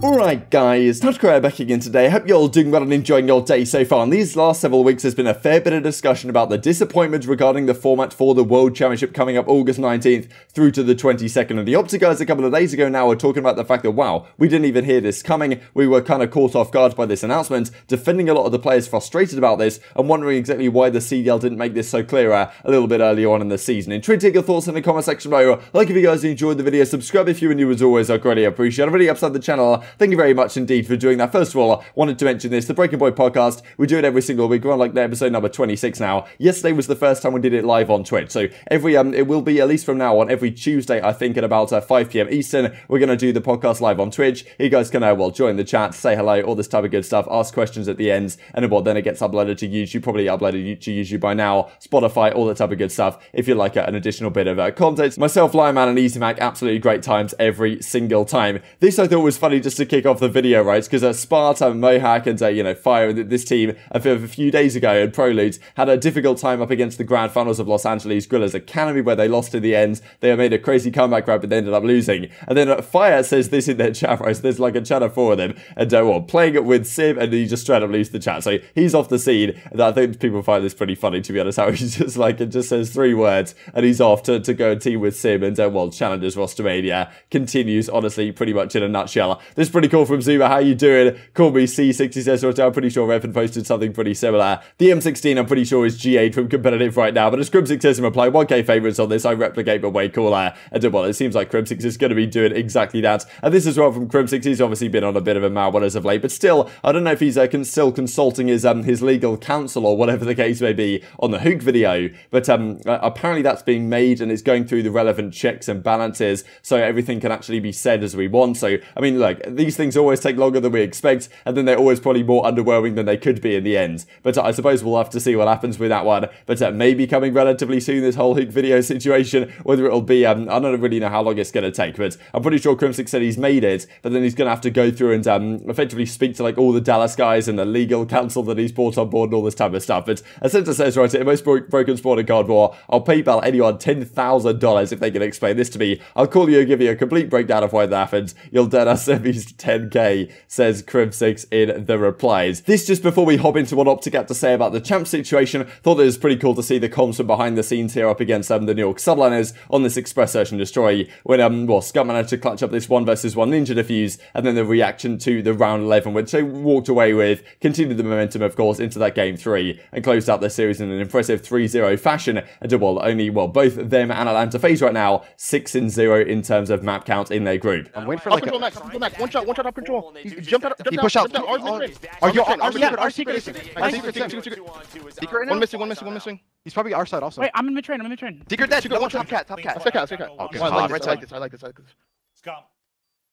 Alright guys, TacticalRab back again today. I hope you're all doing well and enjoying your day so far. In these last several weeks there's been a fair bit of discussion about the disappointment regarding the format for the World Championship coming up August 19th through to the 22nd. And the OpTic guys a couple of days ago now were talking about the fact that, wow, we didn't even hear this coming. We were kind of caught off guard by this announcement, defending a lot of the players frustrated about this and wondering exactly why the CDL didn't make this so clear a little bit earlier on in the season. Intrigued to take your thoughts in the comment section below. Like if you guys enjoyed the video, subscribe if you were new as always, I greatly appreciate it. Already upside the channel, thank you very much indeed for doing that. First of all, I wanted to mention this, the Breaking Boy podcast, we do it every single week. We're on like the episode number 26 now. Yesterday was the first time we did it live on Twitch, so every it will be, at least from now on, every Tuesday, I think at about 5 PM Eastern, we're going to do the podcast live on Twitch. You guys can, well, join the chat, say hello, all this type of good stuff, ask questions at the ends, and then it gets uploaded to YouTube, probably uploaded to YouTube by now, Spotify, all that type of good stuff, if you like an additional bit of content. Myself, Lionman, and EasyMac, absolutely great times every single time. This I thought was funny just to kick off the video, right? Because Sparta, Mohawk, and Fire, this team a few days ago in Proludes had a difficult time up against the grand finals of Los Angeles Guerrillas Academy, where they lost in the end. They made a crazy comeback, right, but they ended up losing. And then Fire says this in their chat, right? So there's like a chat of 4 of them, and playing it with Simp, and he just straight up lose the chat. So he's off the scene. And I think people find this pretty funny, to be honest, how he's just like, it just says 3 words, and he's off to go and team with Simp, and challenges Rostermania continues, honestly, pretty much in a nutshell. This is pretty cool from Zuma. How you doing? Call me C6, he says, I'm pretty sure Revan posted something pretty similar. The M16, I'm pretty sure, is G8 from competitive right now, but as Crimsix says in reply, 1k favourites on this, I replicate but way cooler. And it seems like Crimsix is going to be doing exactly that. And this as well from Crimsix, he's obviously been on a bit of a mad one as of late, but still, I don't know if he's still consulting his legal counsel or whatever the case may be on the Huke video, but apparently that's being made and it's going through the relevant checks and balances, so everything can actually be said as we want. So, I mean, look, these things always take longer than we expect, and then they're always probably more underwhelming than they could be in the end. But I suppose we'll have to see what happens with that one. But maybe coming relatively soon, this whole Huke video situation, whether it'll be, I don't really know how long it's going to take, but I'm pretty sure Crimsix said he's made it, but then he's going to have to go through and effectively speak to like all the Dallas guys and the legal counsel that he's brought on board and all this type of stuff. But as Censor says, right, in most broken sport and card war, I'll PayPal anyone $10,000 if they can explain this to me. I'll call you and give you a complete breakdown of why that happens. You'll dead us at least 10k, says Crimsix in the replies. This just before we hop into what OpTic had to say about the champ situation. Thought it was pretty cool to see the comms from behind the scenes here up against the New York Subliners on this Express Search and Destroy, when Scump managed to clutch up this 1 versus 1 ninja defuse, and then the reaction to the round 11, which they walked away with, continued the momentum of course into that game 3, and closed out the series in an impressive 3-0 fashion, and only both them and Atlanta FaZe right now 6-0 in terms of map count in their group. I'm waiting for like a... Max. One shot up control. He jumped out. He pushed out. Our secret. Secret. One missing. He's probably our side also. Wait, I'm in mid-train. Secret dead. One top cat. Let's cat. Okay, I like this. Scump.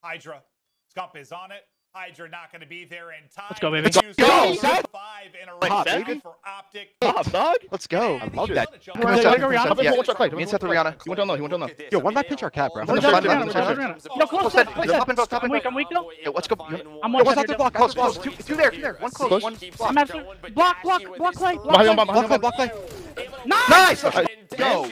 Hydra. Scump is on it. Hydra not going to be there in time. Let's go, baby. Go, Seth. 5 in a row baby. for OpTic. Top, dog. Let's go. I love that. Me and Seth Rihanna. He went down low. Yo, one that pinch our cat, bro. Yo, close. I'm weak. Yo, let's go. I'm Yo, one what's that block? Close. Two there. One close. One I'm block. absolutely... Block play. Block play. Nice! Let's go.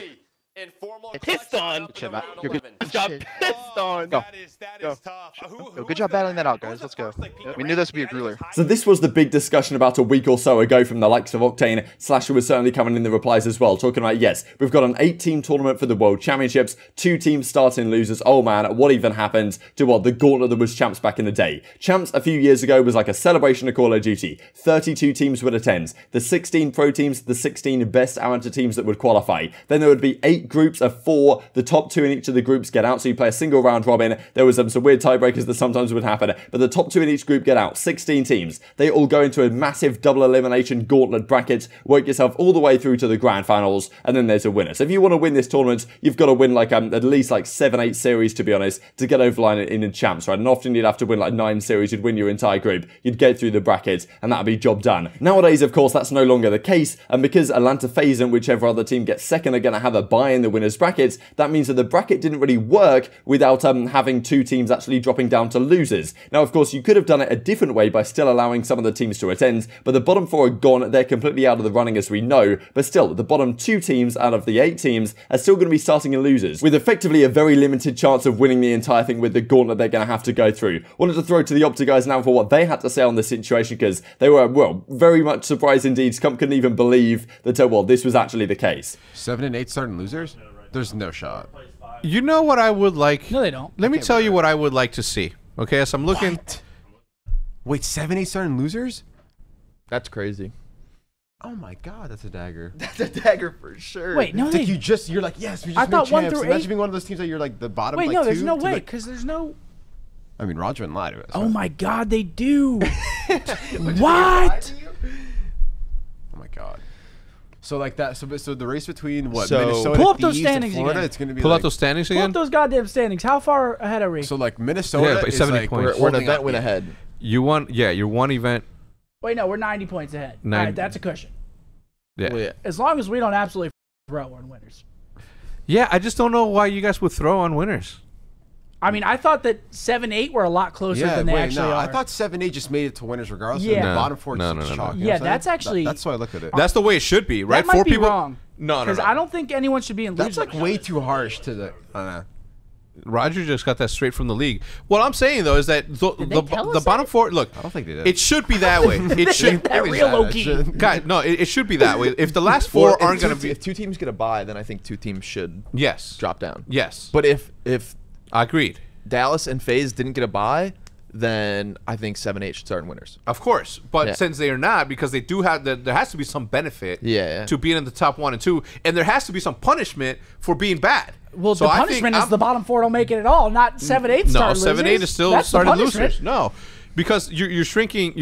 Pissed on. Shit, Matt. You're good. Pissed on. Go. That is tough. Yo, good job battling that out, guys. Let's go. We knew this would be a grueler. So this was the big discussion about a week or so ago from the likes of Octane. Slasher was certainly coming in the replies as well, talking about, yes, we've got an 8-team tournament for the World Championships, 2 teams starting losers. Oh man, what even happened to the gauntlet that was Champs back in the day? Champs a few years ago was like a celebration of Call of Duty. 32 teams would attend. The 16 pro teams, the 16 best amateur teams that would qualify. Then there would be 8 groups of 4. The top 2 in each of the groups get out, so you play a single round robin. There was some weird tiebreakers that sometimes would happen, but the top 2 in each group get out. 16 teams. They all go into a massive double elimination gauntlet bracket, work yourself all the way through to the grand finals, and then there's a winner. So if you want to win this tournament, you've got to win like at least like 7-8 series, to be honest, to get over the line in champs, right? And often you'd have to win like 9 series, you'd win your entire group, you'd get through the bracket, and that'd be job done. Nowadays, of course, that's no longer the case, and because Atlanta FaZe and whichever other team gets second are going to have a buy in the winners brackets, that means that the bracket didn't really work without having 2 teams actually dropping down to losers. Now, of course, you could have done it a different way by still allowing some of the teams to attend, but the bottom 4 are gone. They're completely out of the running, as we know, but still, the bottom 2 teams out of the 8 teams are still going to be starting in losers, with effectively a very limited chance of winning the entire thing with the gauntlet they're going to have to go through. Wanted to throw to the OpTic guys now for what they had to say on the situation, because they were, well, very much surprised indeed. Scump couldn't even believe that, well, this was actually the case. 7 and 8 starting losers? There's no shot. You know what I would like? No, they don't. Let me tell you what I would like to see. Okay, as I'm looking. What? Wait, 7 8 starting losers? That's crazy. Oh my god, that's a dagger. That's a dagger for sure. Wait, no, Like you're like, yes, we just I thought made 1 champs. through Imagine 8. being one of those teams that you're like the bottom. Wait, like, no, there's 2 no to way, like, because there's no... I mean, Roger and lied to us. Oh my god, they do. What? Oh my god. So like that. So the race between what? So- Minnesota, Pull up those Thieves, and standings Florida. again. It's gonna be Pull like, out those standings Pull up again. those goddamn standings. How far ahead are we? So like Minnesota Yeah, but is 70 like points. We're an holding event up. win ahead. You won. Yeah, you're one event. Wait, no, we're 90 points ahead. All Nine- right, that's a cushion. Yeah. Well, yeah. As long as we don't absolutely throw, we're winners. Yeah, I just don't know why you guys would throw on winners. I mean, I thought that 7-8 were a lot closer Yeah, than they wait, actually no, are. I thought 7 8 just made it to winners regardless. Yeah. And the No, bottom 4 no, just no, no, chalk, no. you know Yeah, what I'm that's saying? actually- That's why I look at it. That's the way it should be, right? that might 4 be people. wrong. No, no, Because no. I don't think anyone should be in That's losers. like way too harsh to the. Roger just got that straight from the league. What I'm saying though is that they tell the us bottom that? 4. Look, I don't think they did. it should be that way. It should. That real low-key. Guys, no, it should be that way. If the last 4 Or aren't going to be, if 2 teams get a bye, then I think 2 teams should yes, drop down. yes. But if Agreed. Dallas and FaZe didn't get a bye, then I think 7 8 should start in winners. Of course, but Yeah. since they are not, because they do have, there has to be some benefit Yeah. to being in the top 1 and 2, and there has to be some punishment for being bad. Well, So the I think punishment is I'm- the bottom 4 don't make it at all, not 7-8 No, start 7 8 losers. is still That's the starting punishment. losers. No, because you're shrinking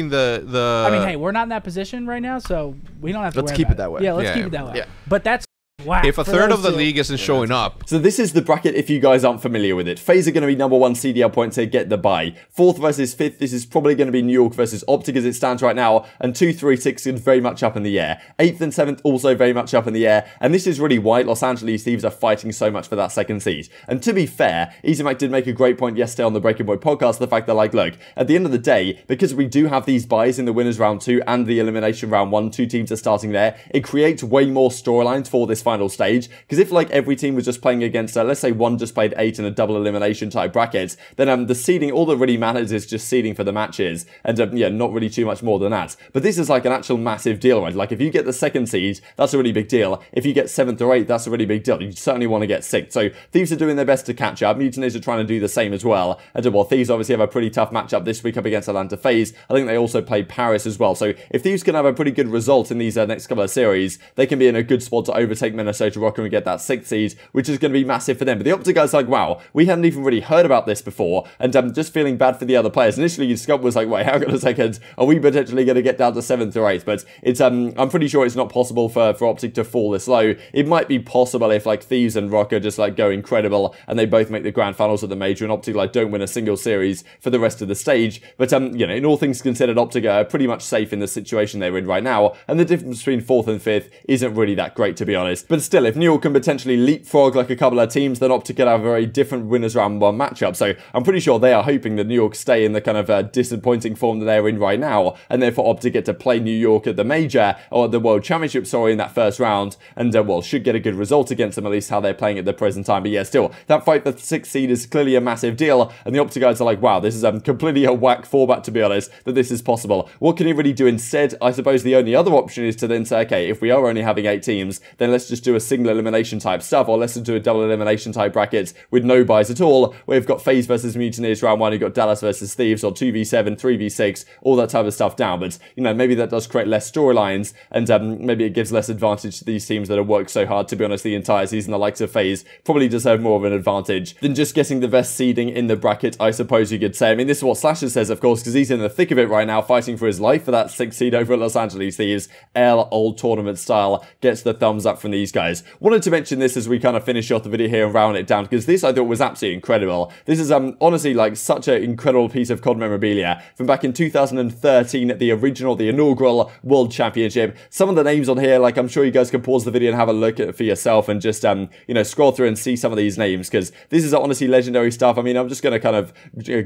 the. I mean, hey, we're not in that position right now, so we don't have to Let's worry keep about it that way. Yeah, let's Yeah. keep it that way. Yeah. But that's whack if a for third those of the two. league isn't showing up, So this is the bracket if you guys aren't familiar with it. FaZe are going to be number 1 CDL points, they get the bye. 4th versus 5th, this is probably going to be New York versus OpTic as it stands right now. And 2, 3, 6 is very much up in the air. 8th and 7th also very much up in the air. And this is really why Los Angeles Thieves are fighting so much for that 2nd seed. And to be fair, easyMac did make a great point yesterday on the Breaking Boy podcast, the fact that, like, look, at the end of the day, because we do have these buys in the winners round 2 and the elimination round 1, 2 teams are starting there, it creates way more storylines for this final stage. Because if, like, every team was just playing against, let's say one just played 8 in a double elimination type bracket, then the seeding, all that really matters is just seeding for the matches, and yeah, not really too much more than that. But this is like an actual massive deal, right? Like, if you get the 2nd seed, that's a really big deal. If you get 7th or 8th, that's a really big deal. You certainly want to get 6th. So Thieves are doing their best to catch up. Mutineers are trying to do the same as well. And well, Thieves obviously have a pretty tough matchup this week up against Atlanta FaZe. I think they also play Paris as well. So if Thieves can have a pretty good result in these next couple of series, they can be in a good spot to overtake Minnesota Rokkr and get that 6th seed, which is going to be massive for them. But the OpTic guys are like, wow, we hadn't even really heard about this before, and I'm just feeling bad for the other players. Initially, Scump was like, wait, hang on a second, are we potentially going to get down to 7th or 8th? But it's I'm pretty sure it's not possible for OpTic to fall this low. It might be possible if, like, Thieves and Rokkr just, like, go incredible and they both make the grand finals of the major, and OpTic, like, don't win a single series for the rest of the stage. But you know, in all things considered, OpTic are pretty much safe in the situation they're in right now, and the difference between 4th and 5th isn't really that great, to be honest. But still, if New York can potentially leapfrog like a couple of teams, then OpTic could have a very different winners round 1 matchup. So I'm pretty sure they are hoping that New York stay in the kind of disappointing form that they're in right now, and therefore OpTic get to play New York at the major, or the World Championship, sorry, in that first round, and well, should get a good result against them, at least how they're playing at the present time. But yeah, still, that fight for the 6th seed is clearly a massive deal, and the OpTic guys are like, wow, this is completely a whack format, to be honest, that this is possible. What can you really do instead? I suppose the only other option is to then say, okay, if we are only having 8 teams, then let's just do a single elimination type stuff, or let's do a double elimination type brackets with no buys at all, where we've got FaZe versus Mutineers round 1, you've got Dallas versus Thieves, or 2v7, 3v6, all that type of stuff down. But, you know, maybe that does create less storylines, and maybe it gives less advantage to these teams that have worked so hard, to be honest, the entire season. The likes of FaZe probably deserve more of an advantage than just getting the best seeding in the bracket, I suppose you could say. I mean, this is what Slasher says, of course, because he's in the thick of it right now, fighting for his life for that 6th seed over at Los Angeles Thieves. L, old tournament style, gets the thumbs up from the these guys. Wanted to mention this as we kind of finish off the video here and round it down, because this I thought was absolutely incredible. This is honestly like such an incredible piece of COD memorabilia from back in 2013 at the inaugural World Championship. Some of the names on here, like I'm sure you guys can pause the video and have a look at it for yourself and just you know, scroll through and see some of these names, because this is honestly legendary stuff. I mean, I'm just going to kind of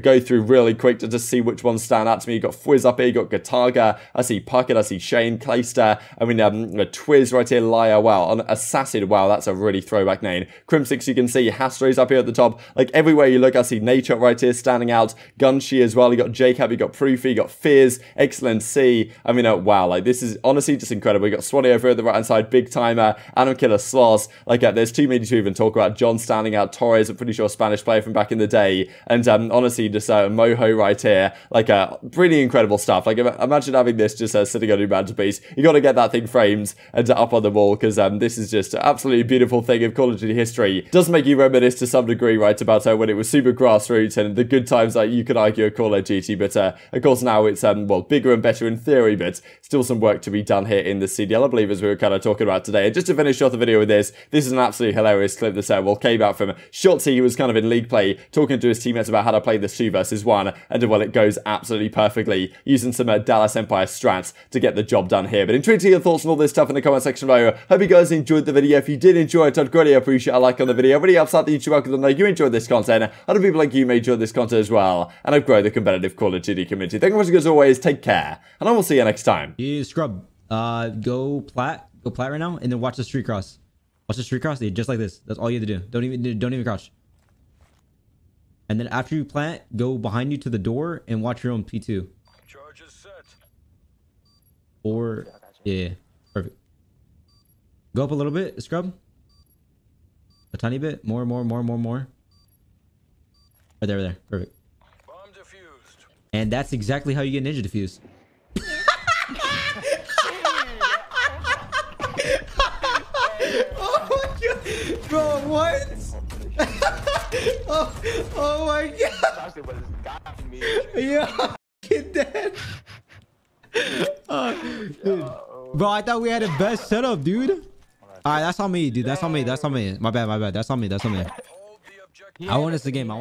go through really quick to just see which ones stand out to me. You got Fwiz up here, you got Gataga, I see Puckett, I see Shane, Clayster, I mean, Twiz right here, Liar, wow, Assassin, wow, that's a really throwback name. Crimsix, you can see, Hastro's up here at the top, like everywhere you look, I see Nature right here standing out, Gunshi as well, you got Jacob, you got Proofy, you got Fizz, Excellent C, I mean, wow, like this is honestly just incredible. You got Swanee over at the right hand side, Big Timer, Adam Killer Sloss, like there's too many to even talk about. John standing out, Torres, I'm pretty sure Spanish player from back in the day, and honestly just Moho right here, like pretty incredible stuff. Like imagine having this just sitting on your mantelpiece. You got to get that thing framed and up on the wall, because this is just an absolutely beautiful thing of Call of Duty history. Does make you reminisce to some degree, right, about when it was super grassroots and the good times that you could argue at Call of Duty, but of course now it's well, bigger and better in theory, but still some work to be done here in the CDL, I believe, as we were kind of talking about today. And just to finish off the video with this is an absolutely hilarious clip that well came out from Shotzzy, who was kind of in league play talking to his teammates about how to play this 2 versus 1, and well, it goes absolutely perfectly, using some Dallas Empire strats to get the job done here. But intrigued to your thoughts on all this stuff in the comment section below. Hope you guys enjoyed the video. If you did enjoy it, I'd greatly appreciate a like on the video. Really helps out the YouTube algorithm to know you enjoyed this content. Other people like you may enjoy this content as well, and I've grown the competitive Call of Duty community. Thank you very much, as always. Take care, and I will see you next time. Yeah, scrub. Go plat right now, and then watch the street cross. Watch the street cross, yeah, just like this. That's all you have to do. Don't even crouch. And then after you plant, go behind you to the door and watch your own P2. Charges set. Or yeah, perfect. Go up a little bit, scrub. A tiny bit, more. Right there, perfect. Bomb defused. And that's exactly how you get ninja defused. Oh my god, bro, what? oh my god. Yeah, get that. Bro, I thought we had the best setup, dude. All right, that's on me, dude. That's on me. My bad. That's on me. Hold the objective. I want us the game.